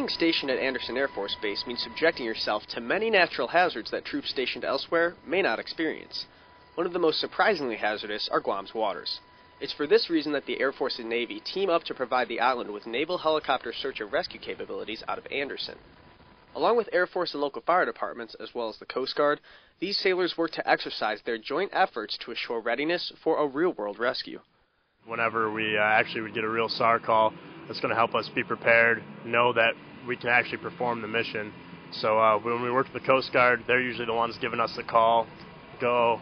Being stationed at Andersen Air Force Base means subjecting yourself to many natural hazards that troops stationed elsewhere may not experience. One of the most surprisingly hazardous are Guam's waters. It's for this reason that the Air Force and Navy team up to provide the island with naval helicopter search and rescue capabilities out of Andersen. Along with Air Force and local fire departments, as well as the Coast Guard, these sailors work to exercise their joint efforts to assure readiness for a real-world rescue. Whenever we actually would get a real SAR call, that's going to help us be prepared, know that we can actually perform the mission. So when we work with the Coast Guard, they're usually the ones giving us the call, go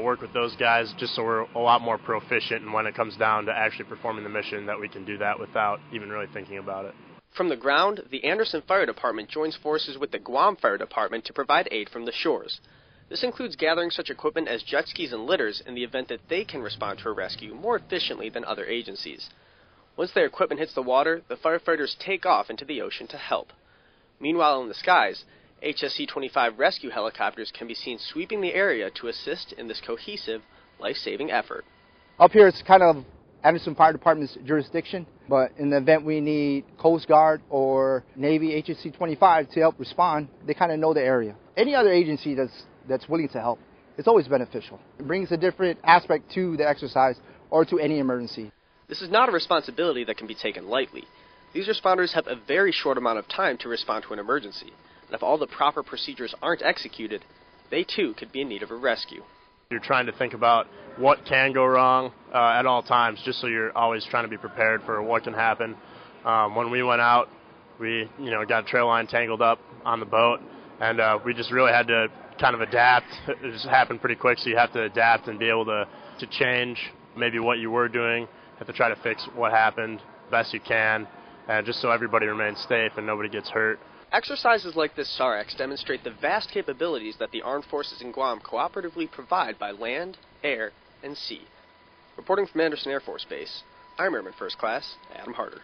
work with those guys, just so we're a lot more proficient, and when it comes down to actually performing the mission, that we can do that without even really thinking about it. From the ground, the Andersen Fire Department joins forces with the Guam Fire Department to provide aid from the shores. This includes gathering such equipment as jet skis and litters in the event that they can respond to a rescue more efficiently than other agencies. Once their equipment hits the water, the firefighters take off into the ocean to help. Meanwhile, in the skies, HSC-25 rescue helicopters can be seen sweeping the area to assist in this cohesive, life-saving effort. Up here, it's kind of Andersen Fire Department's jurisdiction, but in the event we need Coast Guard or Navy HSC-25 to help respond, they kind of know the area. Any other agency that's willing to help, it's always beneficial. It brings a different aspect to the exercise or to any emergency. This is not a responsibility that can be taken lightly. These responders have a very short amount of time to respond to an emergency, and if all the proper procedures aren't executed, they too could be in need of a rescue. You're trying to think about what can go wrong at all times, just so you're always trying to be prepared for what can happen. When we went out, we got a trail line tangled up on the boat, and we just really had to kind of adapt. It just happened pretty quick, so you have to adapt and be able to change maybe what you were doing. Have to try to fix what happened best you can, and just so everybody remains safe and nobody gets hurt. Exercises like this SAREX demonstrate the vast capabilities that the armed forces in Guam cooperatively provide by land, air, and sea. Reporting from Andersen Air Force Base, I'm Airman First Class Adam Harder.